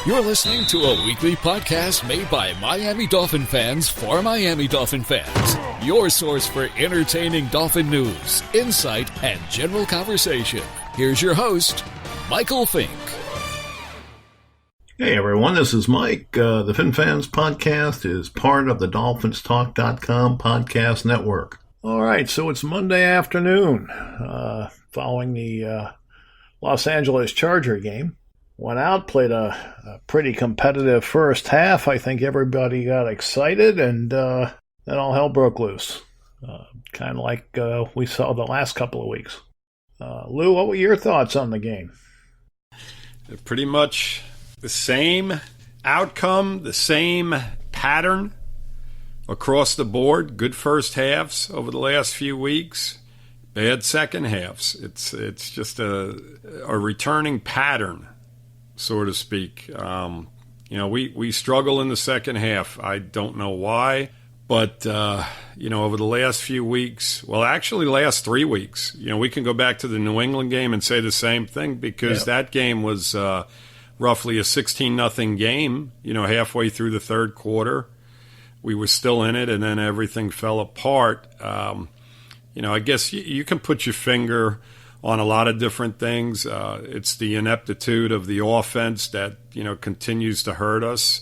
You're listening to a weekly podcast made by Miami Dolphin fans for Miami Dolphin fans. Your source for entertaining Dolphin news, insight, and general conversation. Here's your host, Michael Fink. Hey everyone, this is Mike. The Finfans podcast is part of the DolphinsTalk.com podcast network. All right, so it's Monday afternoon following the Los Angeles Charger game. Went out, played a pretty competitive first half. I think everybody got excited, and then all hell broke loose. Kind of like we saw the last couple of weeks. Lou, what were your thoughts on the game? Pretty much the same outcome, the same pattern across the board. Good first halves over the last few weeks. Bad second halves. It's just a returning pattern, so to speak. We struggle in the second half. I don't know why, but over the last few weeks, well, actually last 3 weeks, we can go back to the New England game and say the same thing because that game was roughly a 16-0 game. Halfway through the third quarter, we were still in it, and then everything fell apart. I guess you can put your finger on a lot of different things. It's the ineptitude of the offense that, continues to hurt us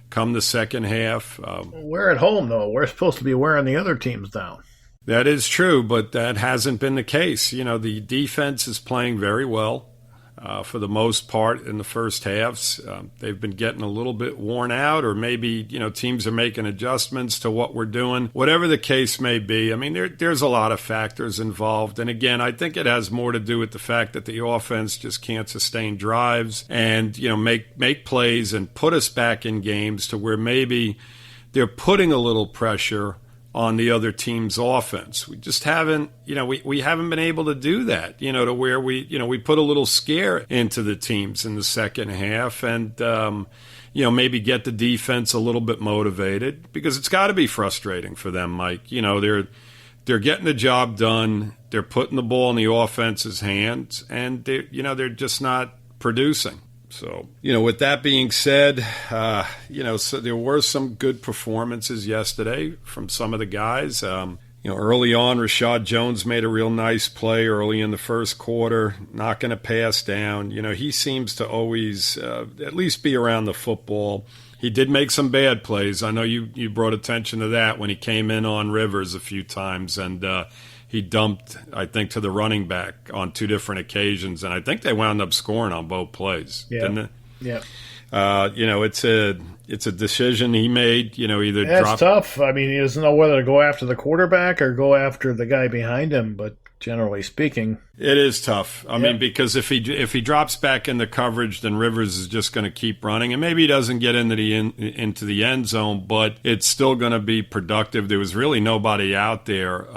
come the second half. We're at home, though. We're supposed to be wearing the other teams down. That is true, but that hasn't been the case. The defense is playing very well for the most part in the first halves. They've been getting a little bit worn out, or maybe, teams are making adjustments to what we're doing. Whatever the case may be, I mean, there's a lot of factors involved. And again, I think it has more to do with the fact that the offense just can't sustain drives and, make plays and put us back in games to where maybe they're putting a little pressure on the other team's offense. We just haven't, we haven't been able to do that, to where we put a little scare into the teams in the second half and, maybe get the defense a little bit motivated, because it's got to be frustrating for them, Mike. They're getting the job done. They're putting the ball in the offense's hands, and they're just not producing. So, with that being said, so there were some good performances yesterday from some of the guys. Early on, Rashad Jones made a real nice play early in the first quarter, knocking a pass down. He seems to always at least be around the football. He did make some bad plays. I know you brought attention to that when he came in on Rivers a few times, and he dumped, I think, to the running back on 2 different occasions, and I think they wound up scoring on both plays, didn't it? Yeah. It's a decision he made. Either That's drop. tough. I mean, he doesn't know whether to go after the quarterback or go after the guy behind him. But generally speaking, it is tough. I mean, because if he drops back into coverage, then Rivers is just going to keep running, and maybe he doesn't get into the end zone, but it's still going to be productive. There was really nobody out there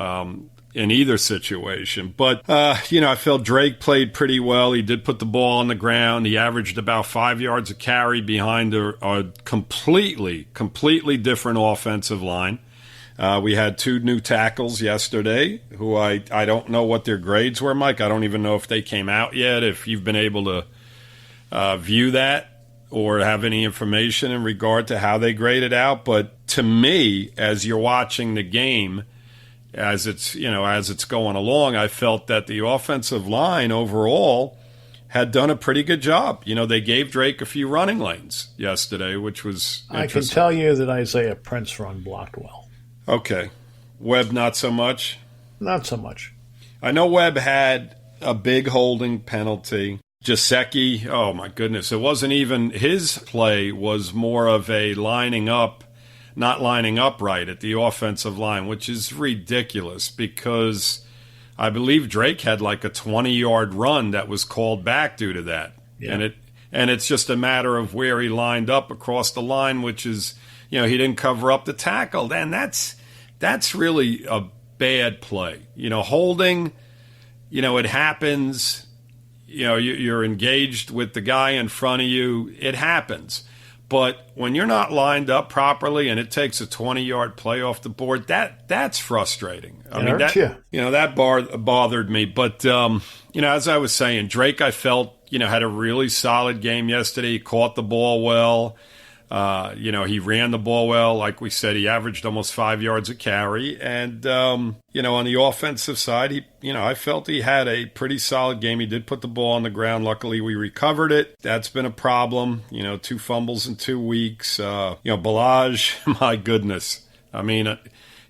in either situation. But, I felt Drake played pretty well. He did put the ball on the ground. He averaged about 5 yards a carry behind a completely different offensive line. We had 2 new tackles yesterday who I don't know what their grades were, Mike. I don't even know if they came out yet, if you've been able to view that or have any information in regard to how they graded out. But to me, as you're watching the game, as it's going along, I felt that the offensive line overall had done a pretty good job. They gave Drake a few running lanes yesterday, which was interesting. I can tell you that Isaiah Prince run blocked well. Okay. Webb, not so much? Not so much. I know Webb had a big holding penalty. Jasecki, oh my goodness, it wasn't even his play, was more of a not lining up right at the offensive line, which is ridiculous because I believe Drake had like a 20-yard run that was called back due to that. Yeah. And it's just a matter of where he lined up across the line, which is, he didn't cover up the tackle. And that's really a bad play. Holding, it happens. You're engaged with the guy in front of you. It happens. But when you're not lined up properly and it takes a 20-yard play off the board, that's frustrating. I mean, that bothered me. But as I was saying, Drake, I felt had a really solid game yesterday. He caught the ball well. He ran the ball well. Like we said, he averaged almost 5 yards a carry. And, on the offensive side, I felt he had a pretty solid game. He did put the ball on the ground. Luckily, we recovered it. That's been a problem. 2 fumbles in 2 weeks. Balaj, my goodness.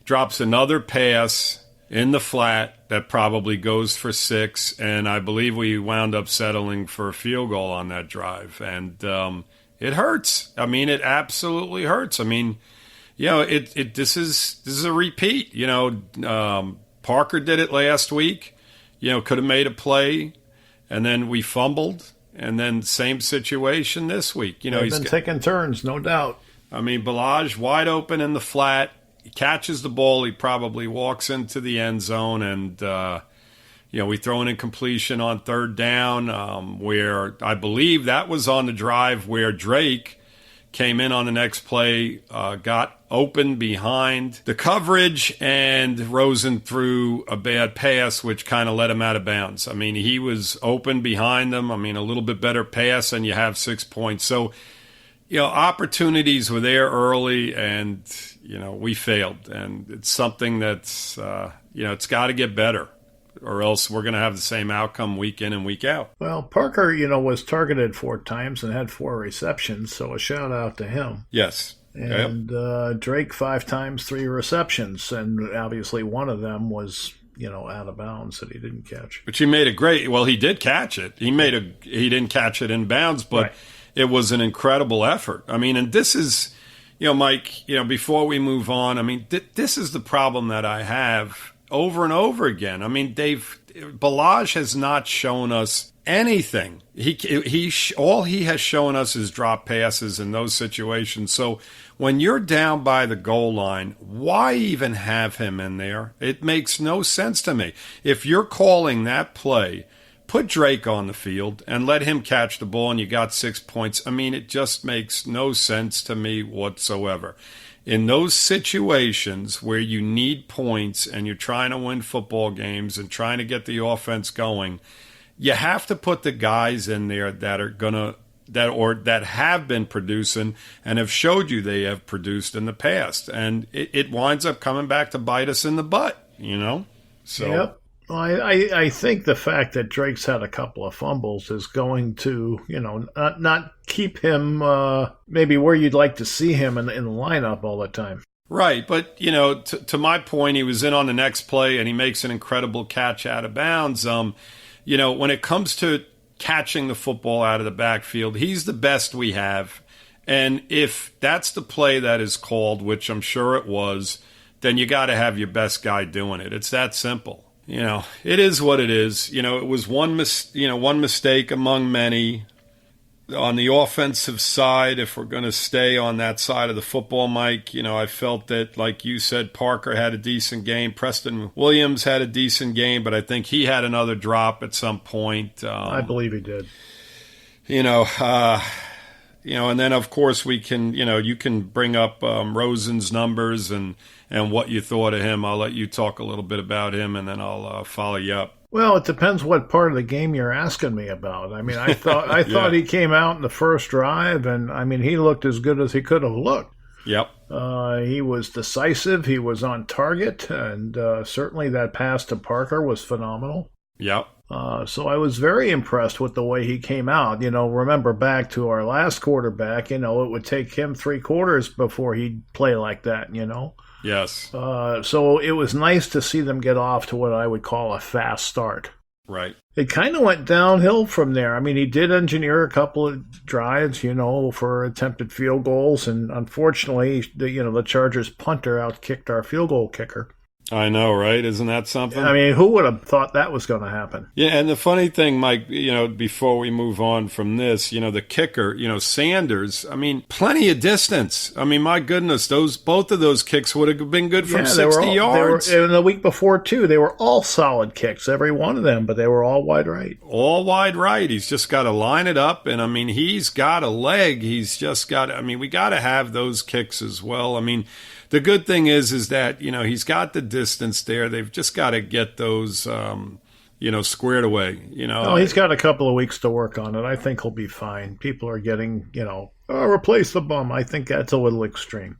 Drops another pass in the flat that probably goes for 6. And I believe we wound up settling for a field goal on that drive. And, it hurts. It absolutely hurts. This is a repeat. Parker did it last week. Could have made a play, and then we fumbled, and then same situation this week. He's been taking turns, no doubt. Balaj wide open in the flat. He catches the ball. He probably walks into the end zone, and we throw an incompletion on 3rd down, where I believe that was on the drive where Drake came in on the next play, got open behind the coverage, and Rosen threw a bad pass, which kind of let him out of bounds. He was open behind them. A little bit better pass, and you have 6 points. So, opportunities were there early, and, we failed. And it's something that's, it's got to get better, or else we're going to have the same outcome week in and week out. Well, Parker, was targeted 4 times and had 4 receptions, so a shout out to him. Yes. And Drake 5 times, 3 receptions, and obviously one of them was, out of bounds that he didn't catch. But he made a great. Well, he did catch it. He didn't catch it in bounds, but right. It was an incredible effort. And this is, Mike. Before we move on, this is the problem that I have over and over again. Balaj has not shown us anything. All he has shown us is drop passes in those situations. So when you're down by the goal line, why even have him in there? It makes no sense to me. If you're calling that play, put Drake on the field and let him catch the ball, and you got 6 points. It just makes no sense to me whatsoever. In those situations where you need points and you're trying to win football games and trying to get the offense going, you have to put the guys in there that are that have been producing and have showed you they have produced in the past. And it winds up coming back to bite us in the butt, So. Yep. Well, I think the fact that Drake's had a couple of fumbles is going to, not keep him maybe where you'd like to see him in the lineup all the time. Right, but, to my point, he was in on the next play, and he makes an incredible catch out of bounds. When it comes to catching the football out of the backfield, he's the best we have. And if that's the play that is called, which I'm sure it was, then you got to have your best guy doing it. It's that simple. It is what it is. It was one mistake among many. On the offensive side, if we're going to stay on that side of the football, Mike, I felt that, like you said, Parker had a decent game. Preston Williams had a decent game, but I think he had another drop at some point. I believe he did. And then, of course, we can, you can bring up Rosen's numbers and what you thought of him. I'll let you talk a little bit about him, and then I'll follow you up. Well, it depends what part of the game you're asking me about. I thought he came out in the first drive, and he looked as good as he could have looked. Yep. He was decisive. He was on target, and certainly that pass to Parker was phenomenal. Yep. So I was very impressed with the way he came out. Remember back to our last quarterback, it would take him 3 quarters before he'd play like that, Yes. So it was nice to see them get off to what I would call a fast start. Right. It kind of went downhill from there. He did engineer a couple of drives, for attempted field goals, and unfortunately, the Chargers punter outkicked our field goal kicker. I know, right? Isn't that something? Who would have thought that was going to happen? Yeah, and the funny thing, Mike, before we move on from this, the kicker, Sanders, plenty of distance. My goodness, both of those kicks would have been good from 60 yards. And the week before, too, they were all solid kicks, every one of them, but they were all wide right. All wide right. He's just got to line it up, and, he's got a leg. He's just got, we got to have those kicks as well. The good thing is that, he's got the distance there. They've just got to get those squared away. Well, he's got a couple of weeks to work on it. I think he'll be fine. People are getting, replace the bum. I think that's a little extreme.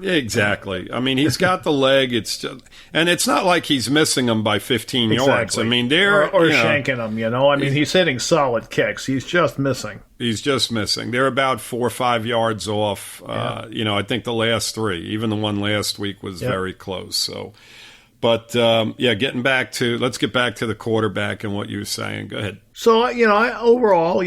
Exactly. I mean, he's got the leg. And it's not like he's missing them by 15 yards. I mean, they're or shanking them. I mean, he's hitting solid kicks. He's just missing. They're about 4 or 5 yards off. I think the last 3, even the one last week was very close. So, but let's get back to the quarterback and what you were saying. Go ahead. So, overall,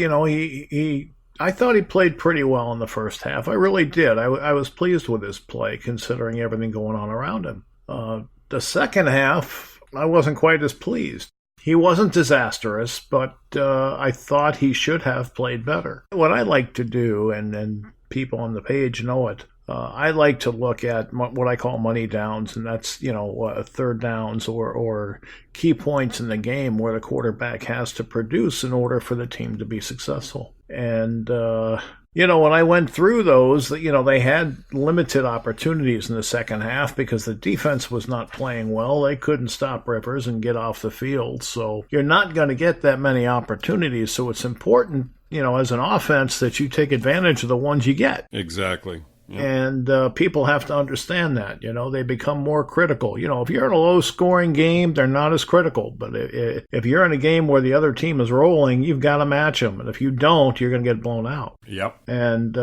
I thought he played pretty well in the first half. I really did. I was pleased with his play, considering everything going on around him. The second half, I wasn't quite as pleased. He wasn't disastrous, but I thought he should have played better. What I like to do, and people on the page know it, I like to look at what I call money downs, and that's, third downs or key points in the game where the quarterback has to produce in order for the team to be successful. And, when I went through those, they had limited opportunities in the second half because the defense was not playing well. They couldn't stop Rivers and get off the field. So you're not going to get that many opportunities. So it's important, as an offense that you take advantage of the ones you get. Exactly. Yep. And people have to understand that, they become more critical. If you're in a low-scoring game, they're not as critical. But if you're in a game where the other team is rolling, you've got to match them. And if you don't, you're going to get blown out. Yep. And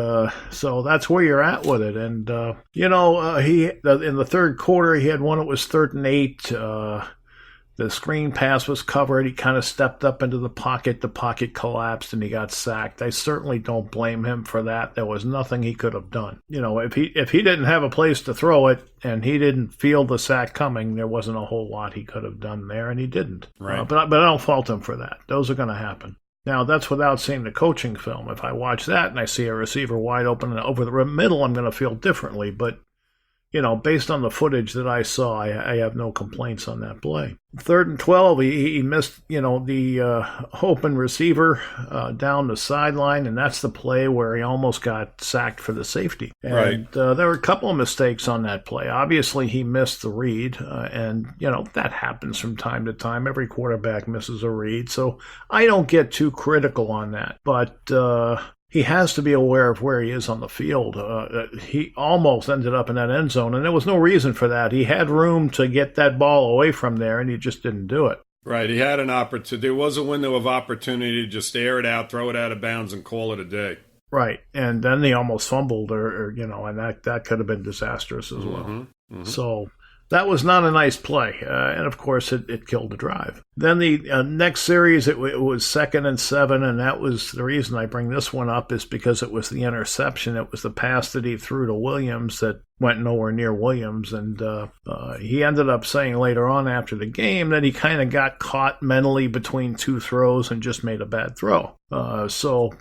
so that's where you're at with it. And, he in the third quarter, he had one that was 3rd and 8. The screen pass was covered. He kind of stepped up into the pocket. The pocket collapsed, and he got sacked. I certainly don't blame him for that. There was nothing he could have done. If he didn't have a place to throw it and he didn't feel the sack coming, there wasn't a whole lot he could have done there, and he didn't. Right. But I don't fault him for that. Those are going to happen. Now, that's without seeing the coaching film. If I watch that and I see a receiver wide open and over the middle, I'm going to feel differently. But based on the footage that I saw, I have no complaints on that play. 3rd and 12, he missed, the open receiver down the sideline, and that's the play where he almost got sacked for the safety. And right. There were a couple of mistakes on that play. Obviously, he missed the read, and, that happens from time to time. Every quarterback misses a read, so I don't get too critical on that. But he has to be aware of where he is on the field. He almost ended up in that end zone, and there was no reason for that. He had room to get that ball away from there, and he just didn't do it. Right. He had an opportunity. There was a window of opportunity to just air it out, throw it out of bounds, and call it a day. Right. And then he almost fumbled, and that could have been disastrous as well. Mm-hmm. So that was not a nice play, and of course it killed the drive. Then the next series, it was 2nd and 7, and that was the reason I bring this one up is because it was the interception. It was the pass that he threw to Williams that went nowhere near Williams, and he ended up saying later on after the game that he kind of got caught mentally between 2 throws and just made a bad throw. So,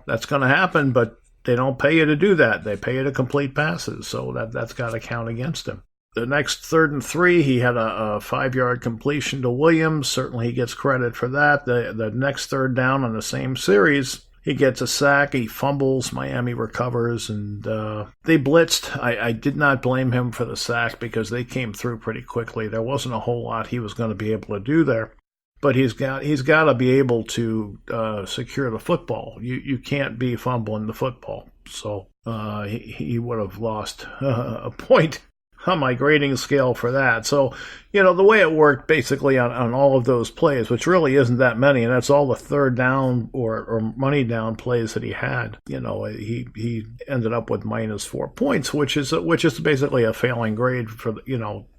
that's going to happen, but they don't pay you to do that. They pay you to complete passes, so that's got to count against him. The next 3rd and 3, he had a 5-yard completion to Williams. Certainly he gets credit for that. The next 3rd down on the same series, he gets a sack. He fumbles. Miami recovers, and they blitzed. I did not blame him for the sack because they came through pretty quickly. There wasn't a whole lot he was going to be able to do there. But he's got to be able to secure the football. You can't be fumbling the football. So he would have lost a point on my grading scale for that. So, the way it worked basically on all of those plays, which really isn't that many, and that's all the 3rd down or money down plays that he had. He ended up with -4 points, which is basically a failing grade for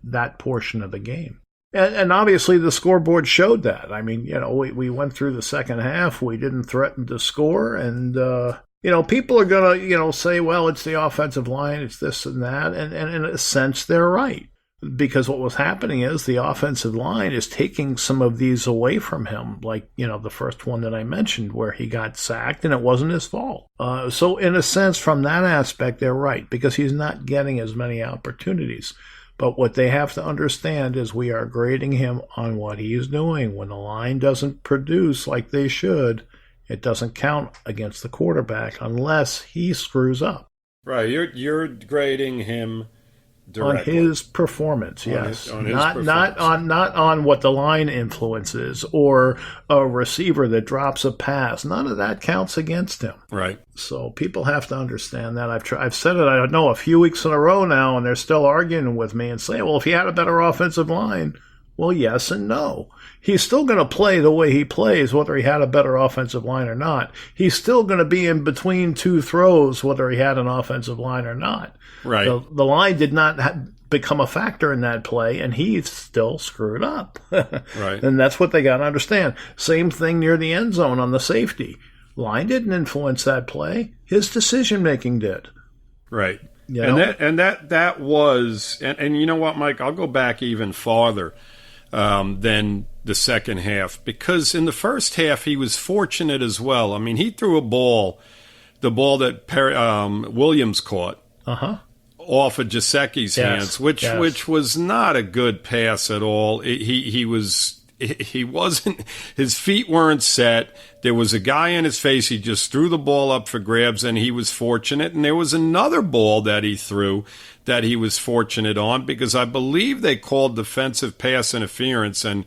that portion of the game. And obviously the scoreboard showed that. I mean, we went through the second half, we didn't threaten to score, and people are going to, say, well, it's the offensive line, it's this and that. And in a sense, they're right. Because what was happening is the offensive line is taking some of these away from him. Like, the first one that I mentioned where he got sacked and it wasn't his fault. So in a sense, from that aspect, they're right. Because he's not getting as many opportunities. But what they have to understand is we are grading him on what he's doing. When the line doesn't produce like they should, it doesn't count against the quarterback unless he screws up. Right. You're grading him directly. On his performance, yes. On his not performance. not on what the line influences or a receiver that drops a pass. None of that counts against him. Right. So people have to understand that. I've said it, I don't know, a few weeks in a row now, and they're still arguing with me and saying, well, if he had a better offensive line, well, yes and no. He's still going to play the way he plays, whether he had a better offensive line or not. He's still going to be in between two throws, whether he had an offensive line or not. Right. The line did not become a factor in that play, and he still screwed up. Right. And that's what they got to understand. Same thing near the end zone on the safety. Line didn't influence that play. His decision-making did. Right. You know? And that was, and you know what, Mike, I'll go back even farther than the second half, because in the first half he was fortunate as well. I mean, he threw the ball that Williams caught off of Jasecki's hands, which was not a good pass at all. He wasn't, his feet weren't set. There was a guy in his face. He just threw the ball up for grabs, and he was fortunate. And there was another ball that he threw that he was fortunate on, because I believe they called defensive pass interference, and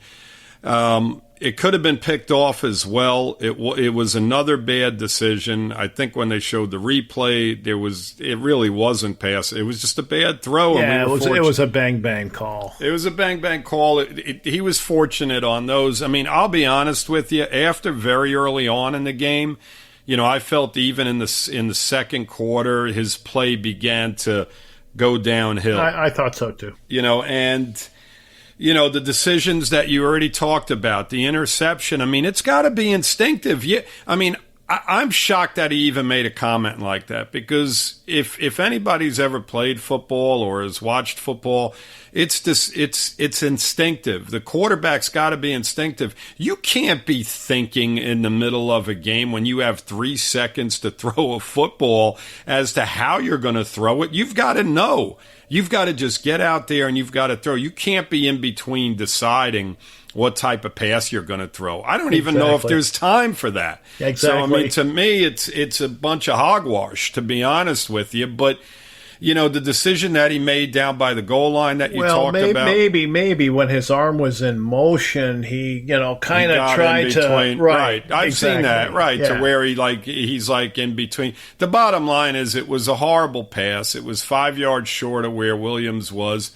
it could have been picked off as well. It was another bad decision. I think when they showed the replay, it really wasn't pass. It was just a bad throw. Yeah, it was a bang call. It was a bang call. He was fortunate on those. I mean, I'll be honest with you. After very early on in the game, I felt even in the second quarter, his play began to go downhill. I thought so too. The decisions that you already talked about, the interception, I mean, it's got to be instinctive. I'm shocked that he even made a comment like that, because if anybody's ever played football or has watched football, it's instinctive. The quarterback's got to be instinctive. You can't be thinking in the middle of a game when you have 3 seconds to throw a football as to how you're going to throw it. You've got to know. You've got to just get out there and you've got to throw. You can't be in between deciding what type of pass you're going to throw. I don't even know if there's time for that. Exactly. So, to me, it's a bunch of hogwash, to be honest with you. But, the decision that he made down by the goal line that you talked about. Maybe when his arm was in motion, he, kind of tried to. Right. I've seen that. Right. Yeah. To where he's in between. The bottom line is it was a horrible pass. It was 5 yards short of where Williams was.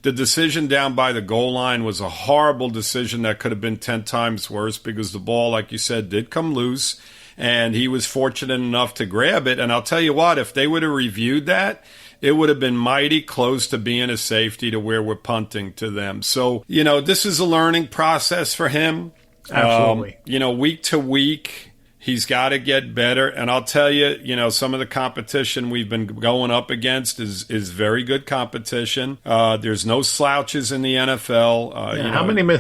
The decision down by the goal line was a horrible decision that could have been 10 times worse, because the ball, like you said, did come loose, and he was fortunate enough to grab it. And I'll tell you what, if they would have reviewed that, it would have been mighty close to being a safety to where we're punting to them. So, this is a learning process for him. Absolutely. Week to week, he's got to get better. And I'll tell you, some of the competition we've been going up against is very good competition. There's no slouches in the NFL.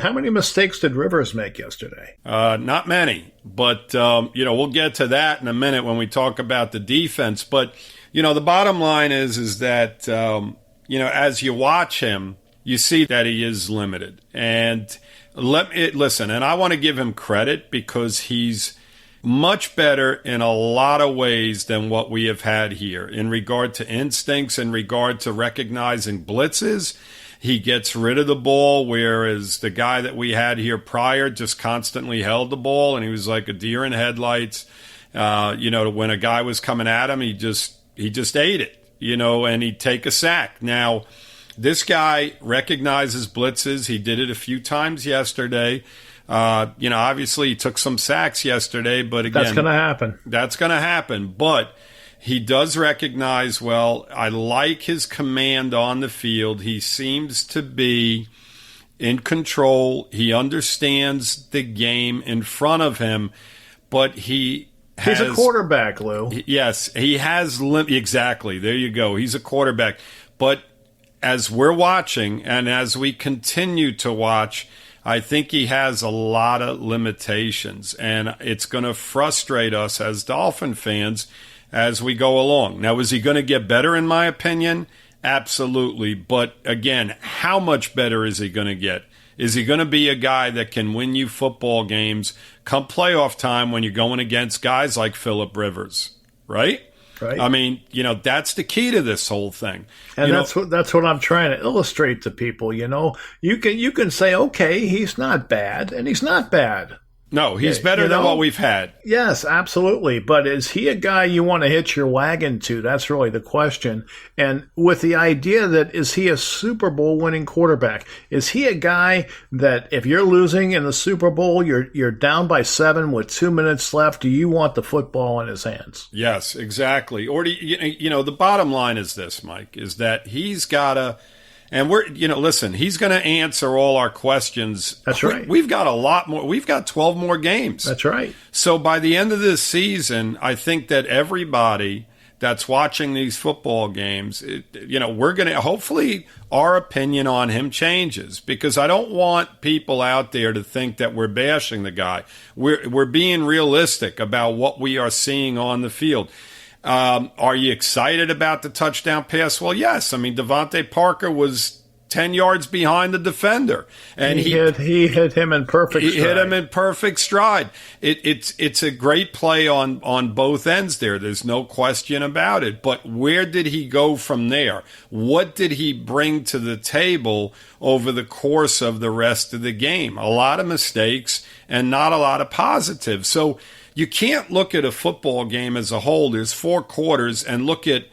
How many mistakes did Rivers make yesterday? Not many. But, we'll get to that in a minute when we talk about the defense. But, the bottom line is that, as you watch him, you see that he is limited. And listen, and I want to give him credit, because he's much better in a lot of ways than what we have had here in regard to instincts, in regard to recognizing blitzes. He gets rid of the ball, whereas the guy that we had here prior just constantly held the ball, and he was like a deer in headlights. When a guy was coming at him, he just ate it, and he'd take a sack. Now, this guy recognizes blitzes. He did it a few times yesterday. Obviously he took some sacks yesterday, but again, that's going to happen. That's going to happen. But he does recognize well. I like his command on the field. He seems to be in control. He understands the game in front of him, but he's a quarterback, Lou. Yes, he has exactly. There you go. He's a quarterback. But as we're watching and as we continue to watch, I think he has a lot of limitations, and it's going to frustrate us as Dolphin fans as we go along. Now, is he going to get better, in my opinion? Absolutely. But again, how much better is he going to get? Is he going to be a guy that can win you football games come playoff time when you're going against guys like Phillip Rivers, right? Right. I mean, that's the key to this whole thing. And that's what I'm trying to illustrate to people. You can say, okay, he's not bad, and he's not bad. No, he's better than what we've had. Yes, absolutely. But is he a guy you want to hitch your wagon to? That's really the question. And with the idea that, is he a Super Bowl winning quarterback? Is he a guy that if you're losing in the Super Bowl, you're down by 7 with 2 minutes left, do you want the football in his hands? Yes, exactly. Or the bottom line is this, Mike, is that he's got to. And listen, he's going to answer all our questions. That's right. We've got a lot more. We've got 12 more games. That's right. So by the end of this season, I think that everybody that's watching these football games, we're going to, hopefully our opinion on him changes, because I don't want people out there to think that we're bashing the guy. We're being realistic about what we are seeing on the field. Are you excited about the touchdown pass? Well, yes. I mean, Devontae Parker was 10 yards behind the defender, and he hit him in perfect stride. He hit him in perfect stride. It's a great play on both ends there. There's no question about it. But where did he go from there? What did he bring to the table over the course of the rest of the game? A lot of mistakes and not a lot of positives. So you can't look at a football game as a whole. There's 4 quarters, and look at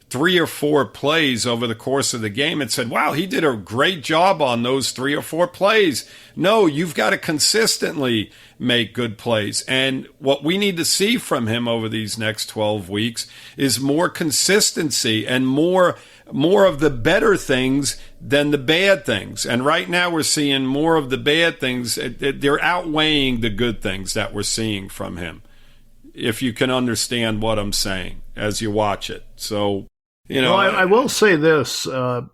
3 or 4 plays over the course of the game and said, wow, he did a great job on those 3 or 4 plays. No, you've got to consistently make good plays. And what we need to see from him over these next 12 weeks is more consistency and more of the better things than the bad things. And right now we're seeing more of the bad things. They're outweighing the good things that we're seeing from him, if you can understand what I'm saying as you watch it. So, well, I will say this, on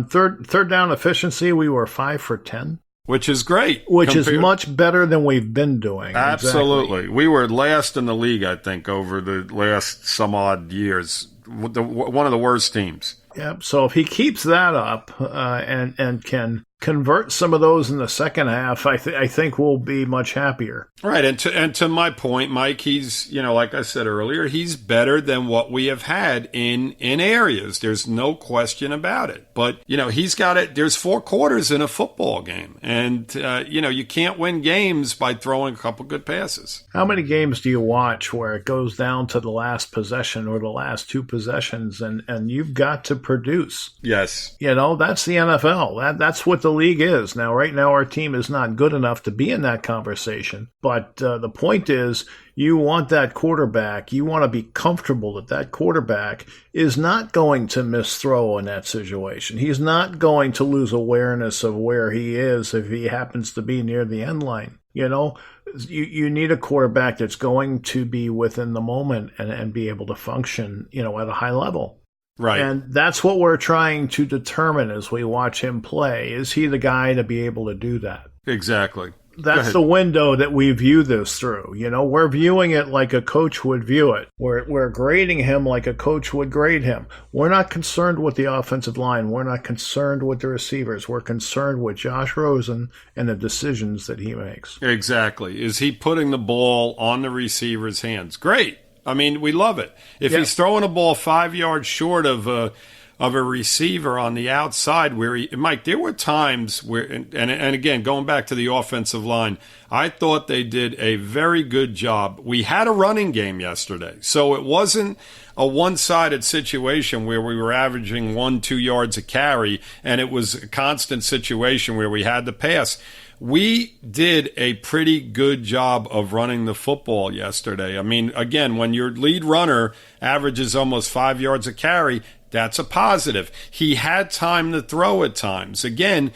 third down efficiency, we were 5 for 10. Which is great. Which is much better than we've been doing. Absolutely. Exactly. We were last in the league, I think, over the last some odd years. One of the worst teams. Yep. So if he keeps that up and can convert some of those in the second half, I think we'll be much happier. Right. And to my point, Mike, he's, like I said earlier, he's better than what we have had in areas. There's no question about it. But, he's got it. There's 4 quarters in a football game. And, you can't win games by throwing a couple good passes. How many games do you watch where it goes down to the last possession or the last 2 possessions and you've got to produce? Yes. That's the NFL. That's what the league is. Now, right now, our team is not good enough to be in that conversation. But the point is, you want that quarterback. You want to be comfortable that quarterback is not going to misthrow in that situation. He's not going to lose awareness of where he is if he happens to be near the end line. You need a quarterback that's going to be within the moment and be able to function, at a high level. Right. And that's what we're trying to determine as we watch him play. Is he the guy to be able to do that? Exactly. That's the window that we view this through. We're viewing it like a coach would view it. We're grading him like a coach would grade him. We're not concerned with the offensive line. We're not concerned with the receivers. We're concerned with Josh Rosen and the decisions that he makes. Exactly. Is he putting the ball on the receiver's hands? Great. I mean, we love it. If he's throwing a ball 5 yards short of a receiver on the outside, Mike, there were times where, and again, going back to the offensive line, I thought they did a very good job. We had a running game yesterday, so it wasn't a one-sided situation where we were averaging 1-2 yards a carry, and it was a constant situation where we had to pass. We did a pretty good job of running the football yesterday. I mean, again, when your lead runner averages almost 5 yards a carry, that's a positive. He had time to throw at times. Again,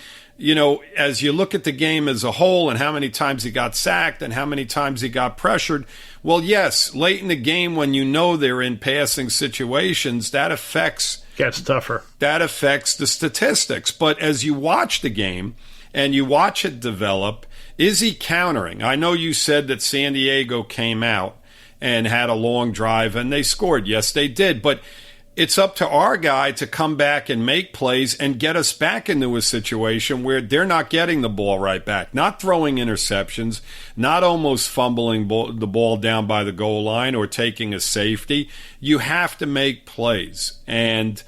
as you look at the game as a whole and how many times he got sacked and how many times he got pressured, well, yes, late in the game when they're in passing situations, gets tougher. That affects the statistics. But as you watch the game, and you watch it develop, is he countering? I know you said that San Diego came out and had a long drive and they scored. Yes, they did. But it's up to our guy to come back and make plays and get us back into a situation where they're not getting the ball right back, not throwing interceptions, not almost fumbling the ball down by the goal line or taking a safety. You have to make plays, and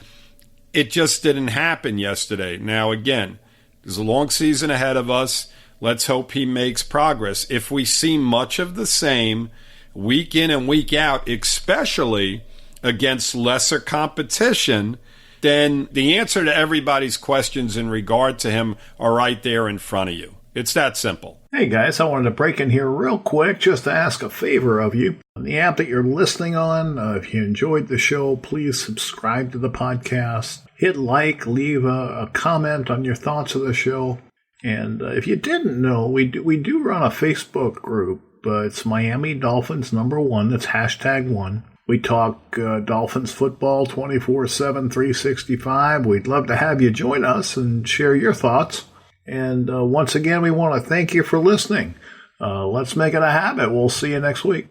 it just didn't happen yesterday. Now, again, there's a long season ahead of us. Let's hope he makes progress. If we see much of the same week in and week out, especially against lesser competition, then the answer to everybody's questions in regard to him are right there in front of you. It's that simple. Hey guys, I wanted to break in here real quick just to ask a favor of you. On the app that you're listening on, if you enjoyed the show, please subscribe to the podcast. Hit like, leave a comment on your thoughts of the show. And if you didn't know, we do run a Facebook group. It's Miami Dolphins #1. That's #1. We talk Dolphins football 24/7, 365. We'd love to have you join us and share your thoughts. And once again, we want to thank you for listening. Let's make it a habit. We'll see you next week.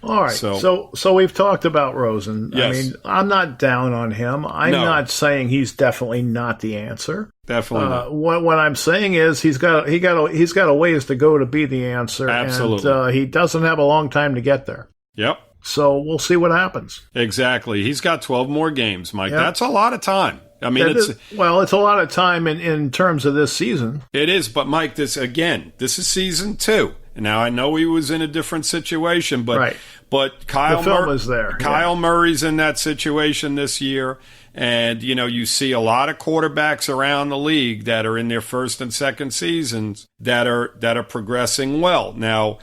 All right. So we've talked about Rosen. Yes. I mean, I'm not down on him. I'm not saying he's definitely not the answer. Definitely not. What I'm saying is he's got a ways to go to be the answer. Absolutely. And he doesn't have a long time to get there. Yep. So we'll see what happens. Exactly. He's got 12 more games, Mike. Yep. That's a lot of time. I mean, it's a lot of time in terms of this season. It is, but Mike, this is season 2. Now I know he was in a different situation, but right. But Kyle is there. Kyle Murray's in that situation this year, and you see a lot of quarterbacks around the league that are in their first and second seasons that are progressing well. Now,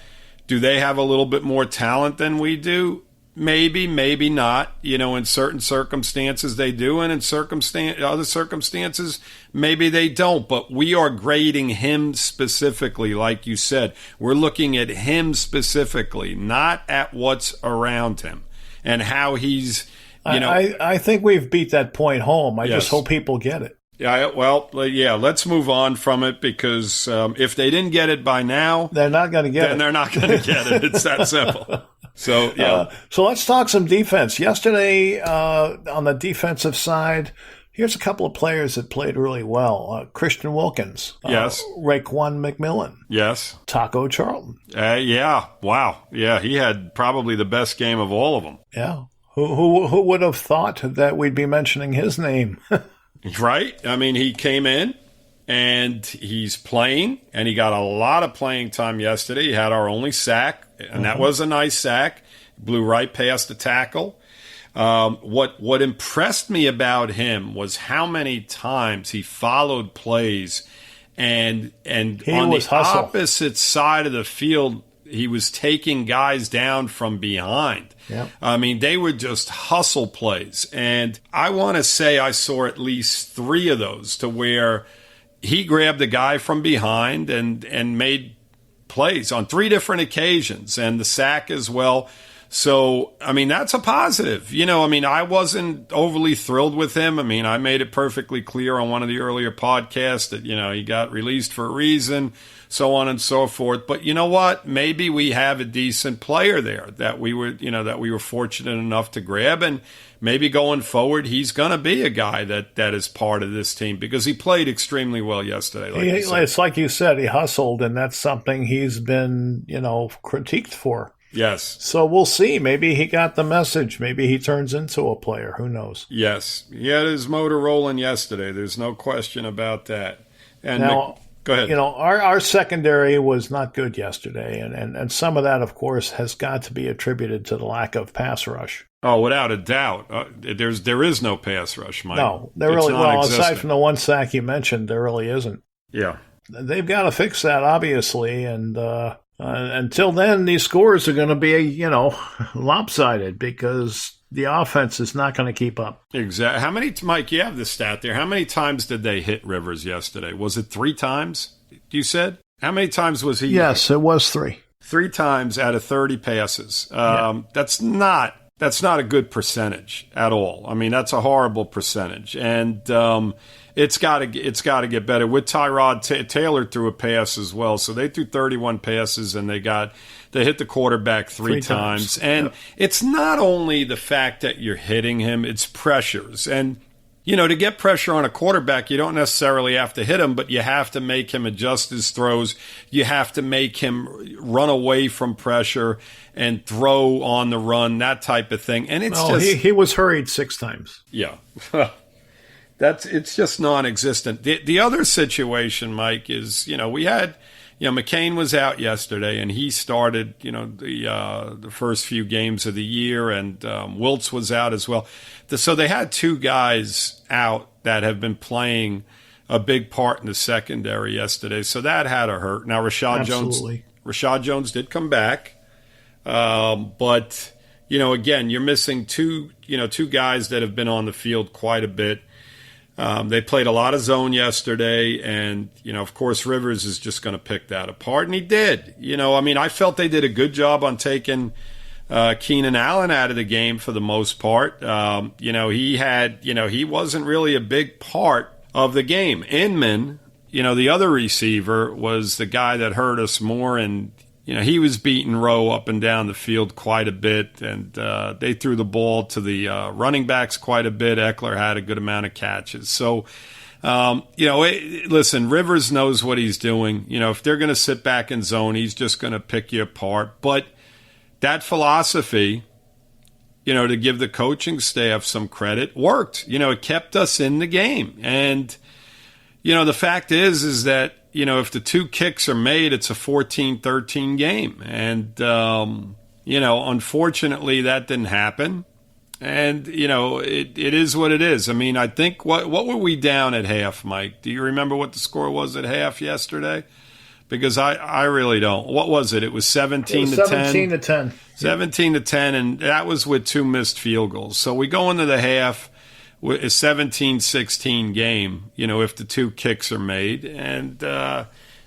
do they have a little bit more talent than we do? Maybe, maybe not. In certain circumstances they do, and in other circumstances maybe they don't. But we are grading him specifically, like you said. We're looking at him specifically, not at what's around him and how he's. I think we've beat that point home. I just hope people get it. Yeah, well, let's move on from it because if they didn't get it by now, they're not going to get it. Then they're not going to get it. It's that simple. So, yeah. So let's talk some defense. Yesterday, on the defensive side, here's a couple of players that played really well. Christian Wilkins. Yes. Raekwon McMillan. Yes. Taco Charlton. Yeah. Wow. Yeah, he had probably the best game of all of them. Yeah. Who would have thought that we'd be mentioning his name? Right? I mean, he came in and he's playing, and he got a lot of playing time yesterday. He had our only sack, and that was a nice sack. Blew right past the tackle. What impressed me about him was how many times he followed plays, and on the opposite side of the field, he was taking guys down from behind. Yep. I mean, they would just hustle plays. And I want to say I saw at least 3 of those to where he grabbed a guy from behind and made plays on 3 different occasions, and the sack as well. So, I mean, that's a positive. I wasn't overly thrilled with him. I mean, I made it perfectly clear on one of the earlier podcasts that, he got released for a reason, so on and so forth. But you know what? Maybe we have a decent player there that we were fortunate enough to grab, and maybe going forward, he's going to be a guy that is part of this team because he played extremely well yesterday. It's like you said, he hustled, and that's something he's been, critiqued for. Yes. So we'll see. Maybe he got the message. Maybe he turns into a player. Who knows? Yes. He had his motor rolling yesterday. There's no question about that. And now, go ahead. Our secondary was not good yesterday, and some of that, of course, has got to be attributed to the lack of pass rush. Oh, without a doubt. There is no pass rush, Mike. No, aside from the one sack you mentioned, there really isn't. Yeah. They've got to fix that, obviously, and until then, these scores are going to be, lopsided because the offense is not going to keep up. Exactly. How many, Mike, you have the stat there. How many times did they hit Rivers yesterday? Was it 3 times, you said? How many times was he? Yes, it was 3. 3 times out of 30 passes. That's not that's not a good percentage at all. I mean, that's a horrible percentage, and it's got to get better. With Tyrod Taylor threw a pass as well, so they threw 31 passes, and they hit the quarterback three times. And it's not only the fact that you're hitting him; it's pressures. And to get pressure on a quarterback, you don't necessarily have to hit him, but you have to make him adjust his throws. You have to make him run away from pressure and throw on the run, that type of thing. And he was hurried 6 times. Yeah. It's just non-existent. The other situation, Mike, is, we had, McCain was out yesterday, and he started, the first few games of the year, and Wiltz was out as well. So they had 2 guys out that have been playing a big part in the secondary yesterday. So that had to hurt. Now Rashad Jones did come back, but again, you're missing two guys that have been on the field quite a bit. They played a lot of zone yesterday, and, of course, Rivers is just going to pick that apart, and he did. I felt they did a good job on taking Keenan Allen out of the game for the most part. He wasn't really a big part of the game. Inman, the other receiver, was the guy that hurt us more, and he was beating Rowe up and down the field quite a bit, and they threw the ball to the running backs quite a bit. Eckler had a good amount of catches. So, listen, Rivers knows what he's doing. If they're going to sit back in zone, he's just going to pick you apart. But that philosophy, to give the coaching staff some credit, worked. It kept us in the game. And, the fact is that, if the 2 kicks are made, it's a 14-13 game. And, unfortunately, that didn't happen. And, it is what it is. I mean, I think, what were we down at half, Mike? Do you remember what the score was at half yesterday? Because I really don't. What was it? It was 17 to 10. 17 to 10. 17 to 10, and that was with 2 missed field goals. So we go into the half with a 17-16 game, if the 2 kicks are made. And,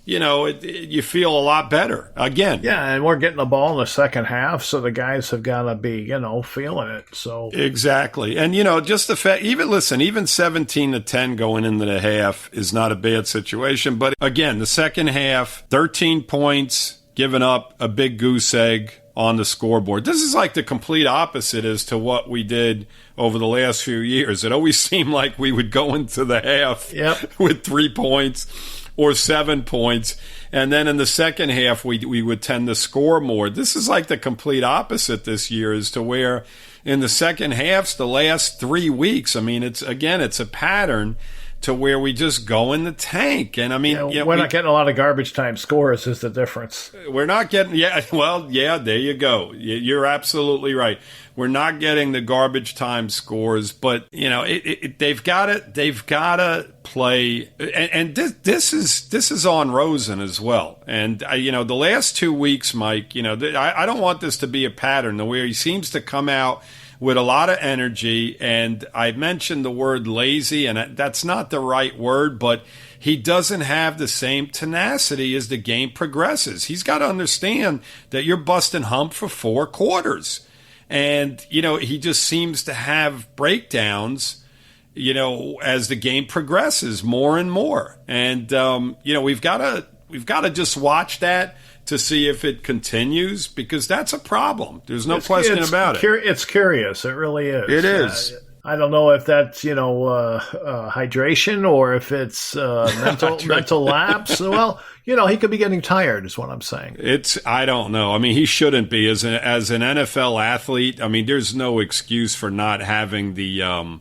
you feel a lot better again. Yeah, and we're getting the ball in the second half, so the guys have got to be, feeling it. So exactly. And, just the fact, even 17 to 10 going into the half is not a bad situation. But again, the second half, 13 points, giving up a big goose egg on the scoreboard. This is like the complete opposite as to what we did over the last few years. It always seemed like we would go into the half with 3 points or 7 points, and then in the second half we would tend to score more. This is like the complete opposite this year, as to where in the second halves, the last 3 weeks, I mean, it's a pattern to where we just go in the tank. And I mean, we're not getting a lot of garbage time scores is the difference. We're not getting, there you go. You're absolutely right. We're not getting the garbage time scores, but they've got to play. And this is on Rosen as well. And the last 2 weeks, Mike, I don't want this to be a pattern where he seems to come out with a lot of energy, and I mentioned the word lazy, and that's not the right word, but he doesn't have the same tenacity as the game progresses. He's got to understand that you're busting hump for 4 quarters. And, he just seems to have breakdowns, as the game progresses more and more. And, we've got to just watch that to see if it continues, because that's a problem. There's no question about it. It's curious. It really is. It is. I don't know if that's, hydration or if it's mental lapse. Well, he could be getting tired is what I'm saying. I don't know. I mean, he shouldn't be. As an NFL athlete, I mean, there's no excuse for not having the,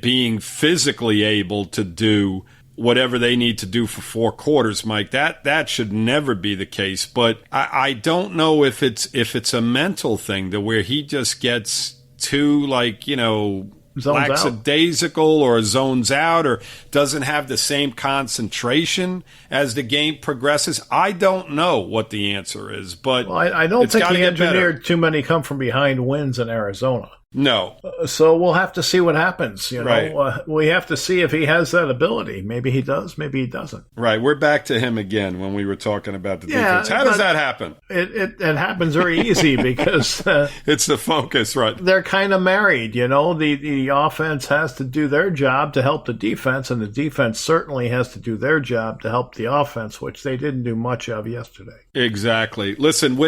being physically able to do whatever they need to do for 4 quarters, Mike. That should never be the case. But I don't know if it's a mental thing to where he just gets too lackadaisical or zones out or doesn't have the same concentration as the game progresses. I don't know what the answer is, but I don't think he engineered too many come from behind wins in Arizona. No. So we'll have to see what happens. Right. We have to see if he has that ability. Maybe he does. Maybe he doesn't. Right. We're back to him again when we were talking about the defense. How does that happen? It happens very easy because it's the focus, right? They're kind of married. The offense has to do their job to help the defense, and the defense certainly has to do their job to help the offense, which they didn't do much of yesterday. Exactly. Listen,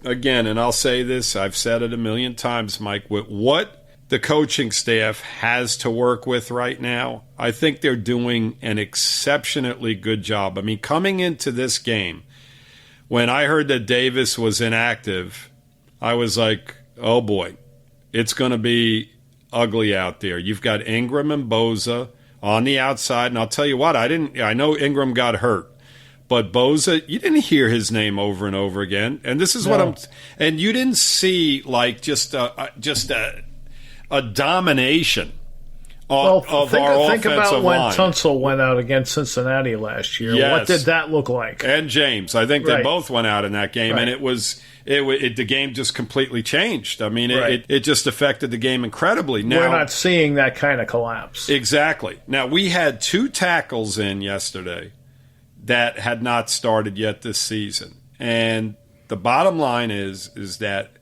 again, and I'll say this, I've said it a million times, Mike, with what the coaching staff has to work with right now, I think they're doing an exceptionally good job. I mean, coming into this game, when I heard that Davis was inactive, I was like, oh boy, it's going to be ugly out there. You've got Ingram and Bosa on the outside, and I'll tell you what, I know Ingram got hurt. But Bosa, you didn't hear his name over and over again, and this is and you didn't see like just a domination of our offensive line. Think about when Tunsil went out against Cincinnati last year. Yes. What did that look like? And James, I think they both went out in that game, and the game just completely changed. I mean, it just affected the game incredibly. Now, we're not seeing that kind of collapse. Exactly. Now, we had 2 tackles in yesterday that had not started yet this season. And the bottom line is that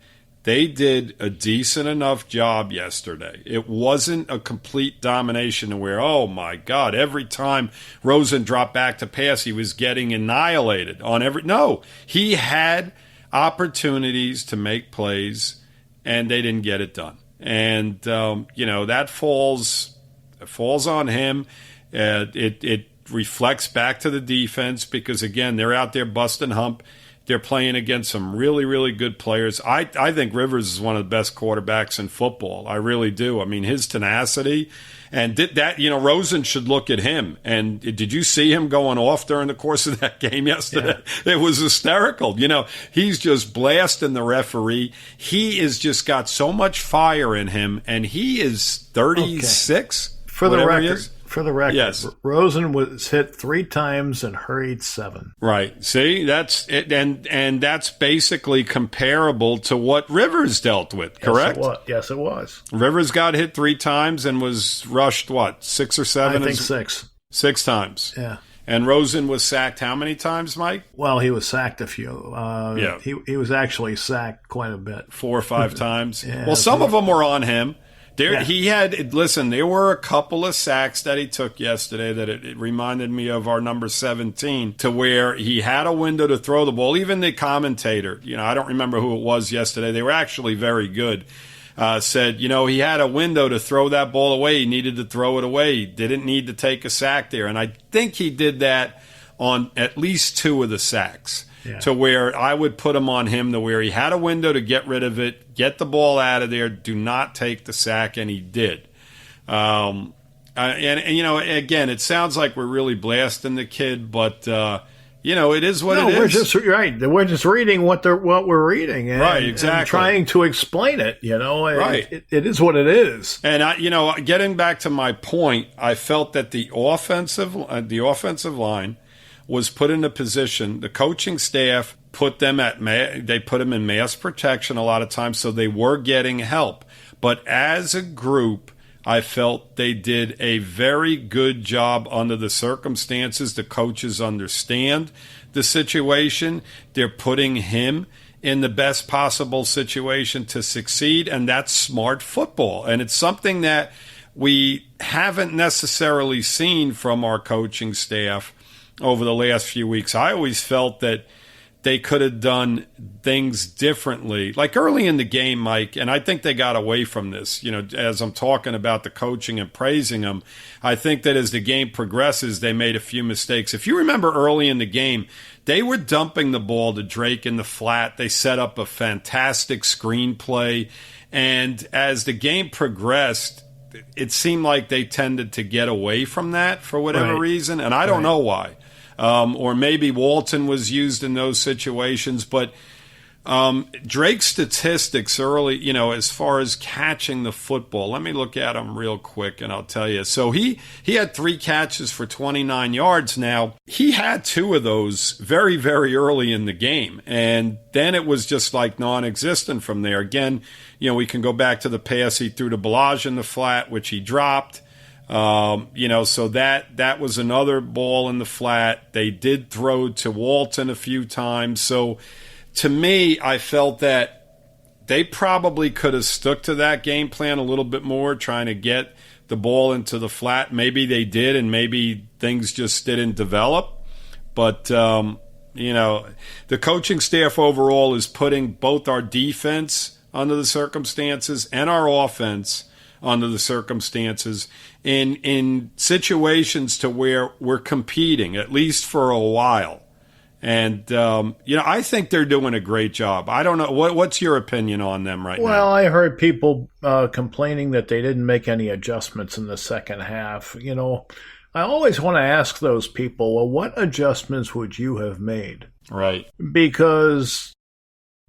they did a decent enough job yesterday. It wasn't a complete domination where, oh my God, every time Rosen dropped back to pass, he was getting annihilated on every. No, he had opportunities to make plays, and they didn't get it done. And that falls on him. It reflects back to the defense because, again, they're out there busting hump. They're playing against some really, really good players. I think Rivers is one of the best quarterbacks in football. I really do. I mean, his tenacity. And Rosen should look at him. And did you see him going off during the course of that game yesterday? Yeah. It was hysterical. He's just blasting the referee. He has just got so much fire in him, and he is 36. Okay. For the record, yes. Rosen was hit 3 times and hurried 7. Right. See, that's it, and that's basically comparable to what Rivers dealt with, correct? Yes, it was. Rivers got hit 3 times and was rushed, 6 or 7? I think 6. 6 times. Yeah. And Rosen was sacked how many times, Mike? Well, he was sacked a few. He was actually sacked quite a bit. 4 or 5 times. Yeah, well, some of them were on him. There were a couple of sacks that he took yesterday that it reminded me of our number 17, to where he had a window to throw the ball. Even the commentator, I don't remember who it was yesterday. They were actually very good. Said, he had a window to throw that ball away. He needed to throw it away. He didn't need to take a sack there. And I think he did that on at least 2 of the sacks. Yeah. To where I would put him on him to where he had a window to get rid of it, get the ball out of there, do not take the sack, and he did. And again, it sounds like we're really blasting the kid, but it is what it is. We're just reading what we're reading, and, exactly, and trying to explain it. It is what it is. And getting back to my point, I felt that the offensive line was put in a position. The coaching staff put them in mass protection a lot of times, so they were getting help. But as a group, I felt they did a very good job under the circumstances. The coaches understand the situation. They're putting him in the best possible situation to succeed, and that's smart football. And it's something that we haven't necessarily seen from our coaching staff over the last few weeks. I always felt that they could have done things differently. Like early in the game, Mike, and I think they got away from this. As I'm talking about the coaching and praising them, I think that as the game progresses, they made a few mistakes. If you remember early in the game, they were dumping the ball to Drake in the flat. They set up a fantastic screenplay. And as the game progressed, it seemed like they tended to get away from that for whatever reason. And I don't know why. Or maybe Walton was used in those situations. But Drake's statistics early, as far as catching the football, let me look at them real quick and I'll tell you. So he had 3 catches for 29 yards. Now, he had 2 of those very, very early in the game. And then it was just like non-existent from there. Again, we can go back to the pass he threw to Balaj in the flat, which he dropped. So that was another ball in the flat. They did throw to Walton a few times. So to me, I felt that they probably could have stuck to that game plan a little bit more, trying to get the ball into the flat. Maybe they did, and maybe things just didn't develop. But, the coaching staff overall is putting both our defense under the circumstances and our offense under the circumstances in situations to where we're competing, at least for a while. And, I think they're doing a great job. I don't know. What's your opinion on them right now? Well, I heard people complaining that they didn't make any adjustments in the second half. I always want to ask those people, well, what adjustments would you have made? Right. Because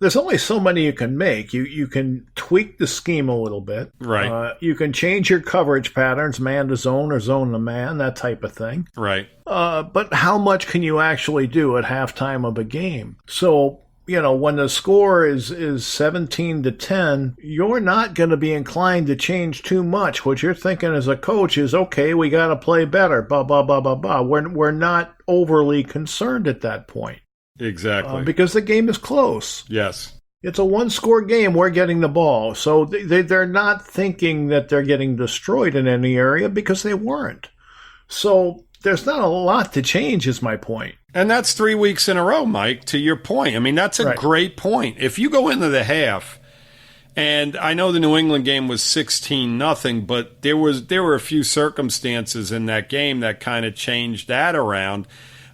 there's only so many you can make. You can tweak the scheme a little bit. Right. You can change your coverage patterns, man to zone or zone to man, that type of thing. Right. But how much can you actually do at halftime of a game? So, when the score is 17-10, you're not going to be inclined to change too much. What you're thinking as a coach is, okay, we got to play better, blah, blah, blah, blah, blah. We're not overly concerned at that point. Exactly. Because the game is close. Yes. It's a one-score game. We're getting the ball. So they're not thinking that they're getting destroyed in any area because they weren't. So there's not a lot to change is my point. And that's 3 weeks in a row, Mike, to your point. I mean, that's a great point. If you go into the half, and I know the New England game was 16-0, but there were a few circumstances in that game that kind of changed that around.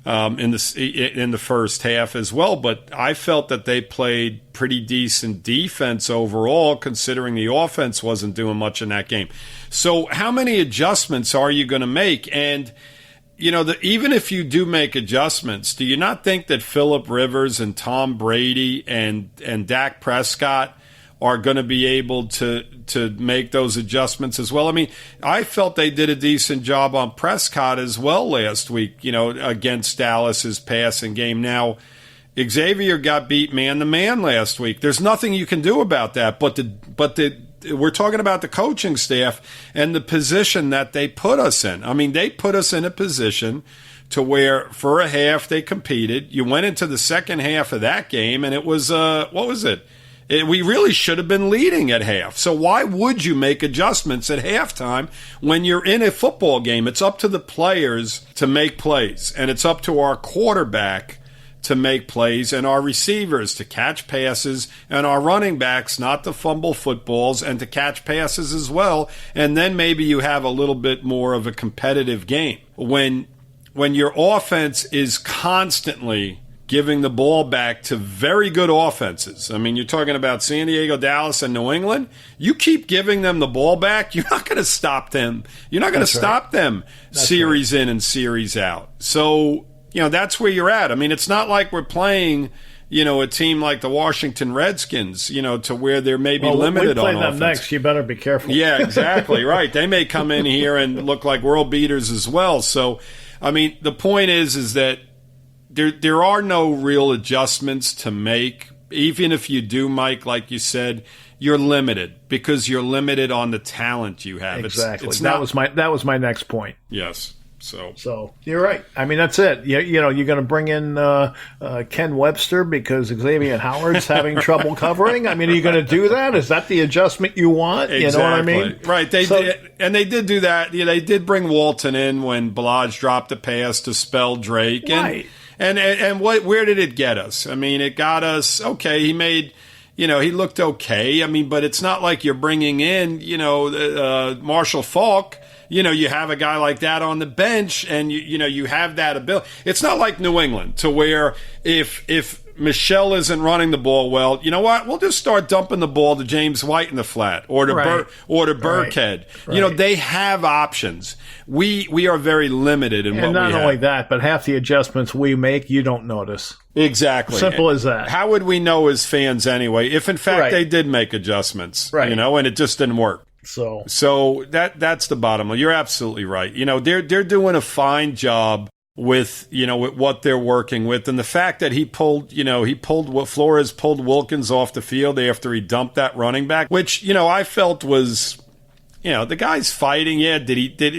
In the first half as well, but I felt that they played pretty decent defense overall, considering the offense wasn't doing much in that game. So how many adjustments are you going to make? And even if you do make adjustments, do you not think that Phillip Rivers and Tom Brady and Dak Prescott are going to be able to make those adjustments as well? I mean, I felt they did a decent job on Prescott as well last week, against Dallas's passing game. Now, Xavier got beat man-to-man last week. There's nothing you can do about that, but we're talking about the coaching staff and the position that they put us in. I mean, they put us in a position to where for a half they competed. You went into the second half of that game, and it was, what was it? We really should have been leading at half. So why would you make adjustments at halftime when you're in a football game? It's up to the players to make plays, and it's up to our quarterback to make plays and our receivers to catch passes and our running backs not to fumble footballs and to catch passes as well. And then maybe you have a little bit more of a competitive game. When your offense is constantly giving the ball back to very good offenses. I mean, you're talking about San Diego, Dallas, and New England. You keep giving them the ball back, you're not going to stop them. You're not going to stop them series in and series out. So, that's where you're at. I mean, it's not like we're playing, a team like the Washington Redskins, to where they're maybe limited on offense. We play them next. You better be careful. Yeah, exactly. Right. They may come in here and look like world beaters as well. So, I mean, the point is that There are no real adjustments to make. Even if you do, Mike, like you said, you're limited because you're limited on the talent you have. Exactly. That was my next point. Yes. So you're right. I mean, that's it. You're going to bring in Ken Webster because Xavier Howard's having trouble covering. I mean, are you going to do that? Is that the adjustment you want? Exactly. You know what I mean? Right. They did do that. They did bring Walton in when Balaj dropped the pass to spell Drake. Right. And where did it get us? I mean, it got us, okay, he made, he looked okay. I mean, but it's not like you're bringing in, Marshall Faulk. You have a guy like that on the bench and, you have that ability. It's not like New England to where if Michelle isn't running the ball well. You know what? We'll just start dumping the ball to James White in the flat or to Burkhead. Right. You know, they have options. We are very limited in what we have. And not only that, but half the adjustments we make, you don't notice. Exactly. Simple as that. How would we know as fans anyway if, in fact, they did make adjustments, you know, and it just didn't work? So that's the bottom line. You're absolutely right. You know, they're doing a fine job with what they're working with, and the fact that Flores pulled Wilkins off the field after he dumped that running back, which I felt was, the guy's fighting. Yeah,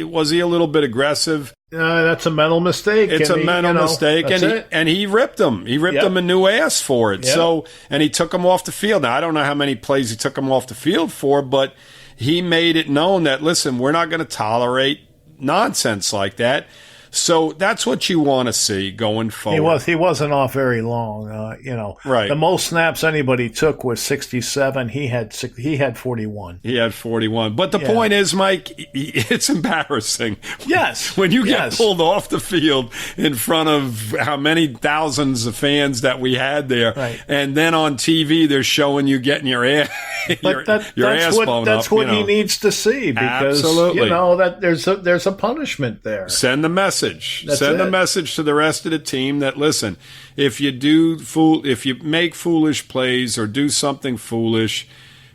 was he a little bit aggressive? That's a mental mistake. It's a mental mistake, and he ripped him. He ripped him a new ass for it. Yep. So, and he took him off the field. Now I don't know how many plays he took him off the field for, but he made it known that, listen, we're not going to tolerate nonsense like that. So that's what you want to see going forward. He wasn't off very long. Right. The most snaps anybody took was 67. He had 41. He had 41. But the point is, Mike, it's embarrassing. Yes. When you get pulled off the field in front of how many thousands of fans that we had there, right. And then on TV they're showing you getting your ass blown up. That's what he needs to see, because absolutely. That there's a punishment there. Send the message. Send a message to the rest of the team that, listen, if you make foolish plays or do something foolish,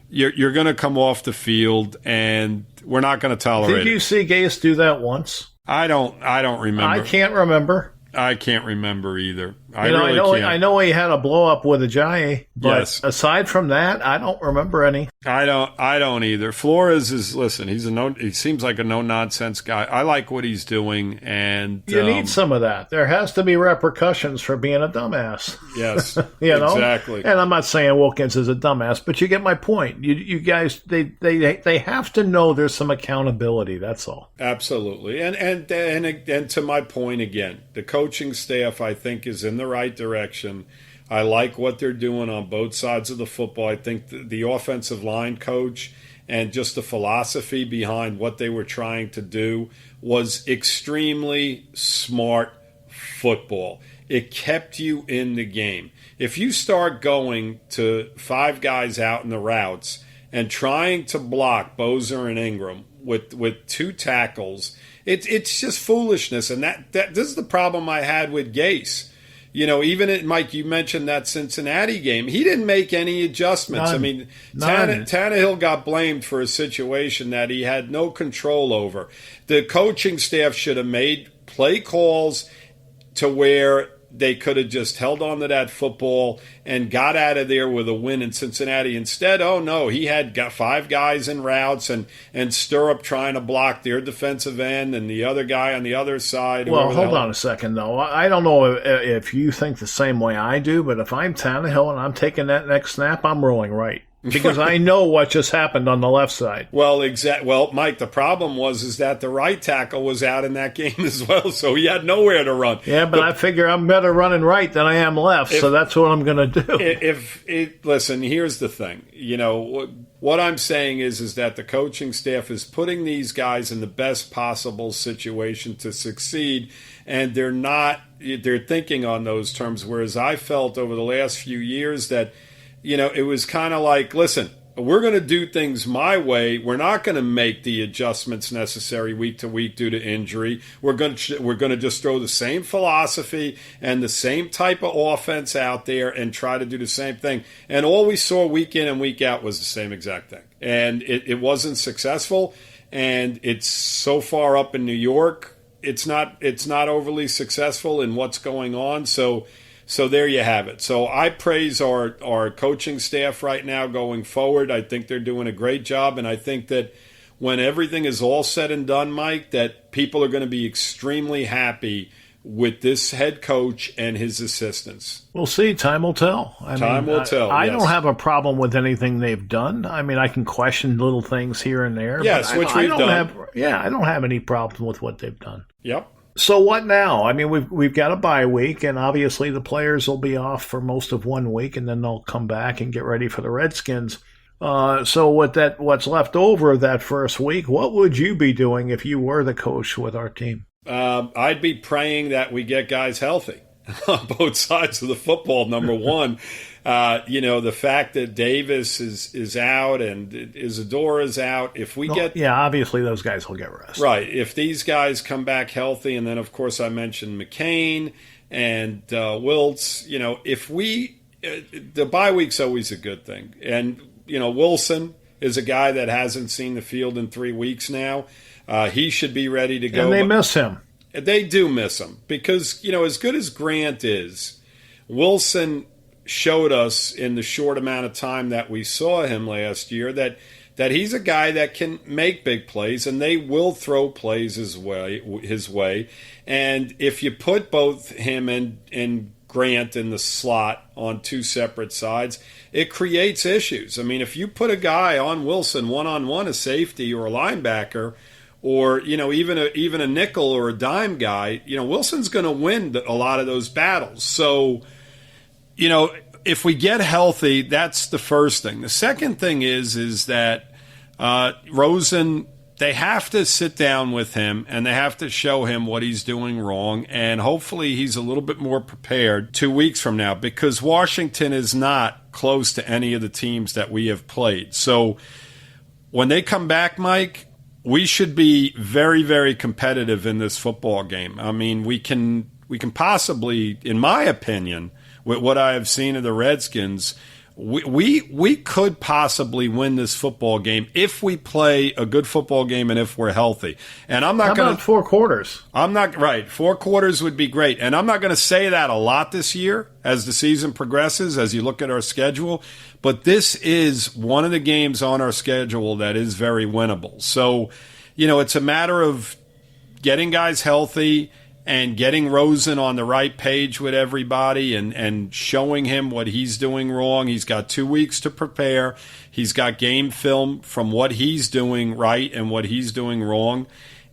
you're going to come off the field, and we're not going to tolerate it. Did you see Gase do that once? I don't remember. I can't remember. I can't remember either. I know he had a blow up with Ajayi, but aside from that, I don't remember any. I don't either. Flores he seems like a no nonsense guy. I like what he's doing, and you need some of that. There has to be repercussions for being a dumbass. Yes, exactly. And I'm not saying Wilkins is a dumbass, but you get my point. You guys, they have to know there's some accountability. That's all. Absolutely, and to my point again, the coaching staff, I think, is in the right direction. I like what they're doing on both sides of the football. I think the offensive line coach and just the philosophy behind what they were trying to do was extremely smart football. It kept you in the game. If you start going to 5 guys out in the routes and trying to block Bozer and Ingram with 2 tackles, it's just foolishness. And this is the problem I had with Gase. Mike, you mentioned that Cincinnati game. He didn't make any adjustments. None. Tannehill got blamed for a situation that he had no control over. The coaching staff should have made play calls to where they could have just held on to that football and got out of there with a win in Cincinnati. Instead, he got 5 guys in routes and Stirrup trying to block their defensive end and the other guy on the other side. Well, hold on a second, though. I don't know if you think the same way I do, but if I'm Tannehill and I'm taking that next snap, I'm rolling right. Because I know what just happened on the left side. Well, Mike, the problem was that the right tackle was out in that game as well, so he had nowhere to run. Yeah, but I figure I'm better running right than I am left, so that's what I'm going to do. Listen, here's the thing. What I'm saying is that the coaching staff is putting these guys in the best possible situation to succeed, and they're thinking on those terms, whereas I felt over the last few years that it was kind of like, listen, we're going to do things my way. We're not going to make the adjustments necessary week to week due to injury. We're going to just throw the same philosophy and the same type of offense out there and try to do the same thing. And all we saw week in and week out was the same exact thing. And it wasn't successful. And it's so far up in New York, it's not overly successful in what's going on. So there you have it. So I praise our coaching staff right now going forward. I think they're doing a great job, and I think that when everything is all said and done, Mike, that people are going to be extremely happy with this head coach and his assistants. We'll see. Time will tell. Time will tell. I don't have a problem with anything they've done. I mean, I can question little things here and there. Yes, which we've done. I don't have any problem with what they've done. Yep. So what now? I mean, we've got a bye week, and obviously the players will be off for most of 1 week, and then they'll come back and get ready for the Redskins. So what's left over of that first week, what would you be doing if you were the coach with our team? I'd be praying that we get guys healthy. on both sides of the football. Number one, the fact that Davis is out and Isadora's out. If we obviously those guys will get rest. Right. If these guys come back healthy, and then of course I mentioned McCain and Wiltz. The bye week's always a good thing, and Wilson is a guy that hasn't seen the field in 3 weeks now. He should be ready to go. And they miss him. They do miss him because, as good as Grant is, Wilson showed us in the short amount of time that we saw him last year that he's a guy that can make big plays, and they will throw plays his way. And if you put both him and Grant in the slot on two separate sides, it creates issues. I mean, if you put a guy on Wilson one-on-one, a safety or a linebacker, or even a nickel or a dime guy, Wilson's going to win a lot of those battles. So, if we get healthy, that's the first thing. The second thing is that Rosen, they have to sit down with him and they have to show him what he's doing wrong, and hopefully he's a little bit more prepared 2 weeks from now, because Washington is not close to any of the teams that we have played. So when they come back, Mike, we should be very, very competitive in this football game. I mean, we can possibly, in my opinion, with what I have seen of the Redskins, we could possibly win this football game if we play a good football game and if we're healthy. And I'm not going to 4 quarters. I'm not right. 4 quarters would be great. And I'm not going to say that a lot this year as the season progresses, as you look at our schedule. But this is one of the games on our schedule that is very winnable. So, it's a matter of getting guys healthy and getting Rosen on the right page with everybody and showing him what he's doing wrong. He's got 2 weeks to prepare. He's got game film from what he's doing right and what he's doing wrong.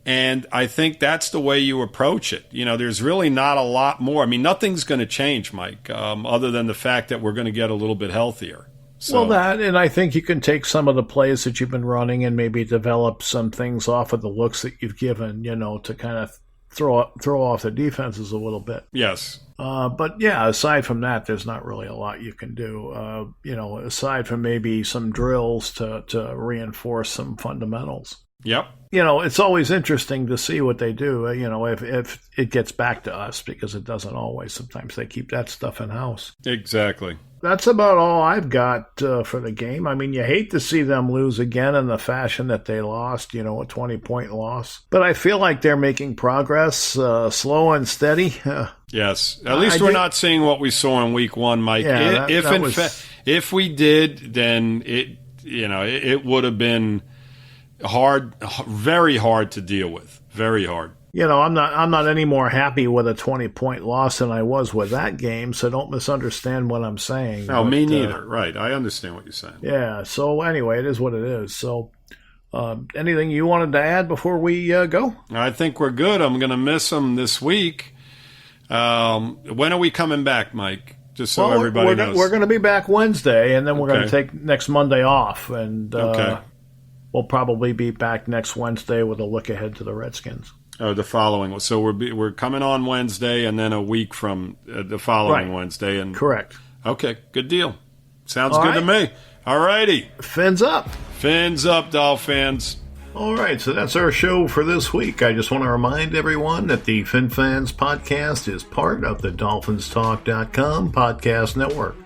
And I think that's the way you approach it. There's really not a lot more. I mean, nothing's going to change, Mike, other than the fact that we're going to get a little bit healthier. So. Well, and I think you can take some of the plays that you've been running and maybe develop some things off of the looks that you've given, to kind of throw off the defenses a little bit. Yes. But yeah, aside from that, there's not really a lot you can do. Aside from maybe some drills to reinforce some fundamentals. Yep. It's always interesting to see what they do. If it gets back to us, because it doesn't always. Sometimes they keep that stuff in house. Exactly. That's about all I've got for the game. I mean, you hate to see them lose again in the fashion that they lost, a 20-point loss. But I feel like they're making progress, slow and steady. Yes. At least we're not seeing what we saw in week 1, Mike. Yeah, if we did, then it would have been hard, very hard to deal with. Very hard. I'm not any more happy with a 20-point loss than I was with that game, so don't misunderstand what I'm saying. No, me neither. Right. I understand what you're saying. Yeah. So anyway, it is what it is. So anything you wanted to add before we go? I think we're good. I'm going to miss them this week. When are we coming back, Mike? Just so everybody knows. We're going to be back Wednesday, and then we're going to take next Monday off. And we'll probably be back next Wednesday with a look ahead to the Redskins. Oh, the following. So we're coming on Wednesday, and then a week from the following Wednesday. And correct. Okay, good deal. Sounds good to me. All righty. Fins up. Fins up, Dolphins. All right, so that's our show for this week. I just want to remind everyone that the Finfans podcast is part of the DolphinsTalk.com podcast network.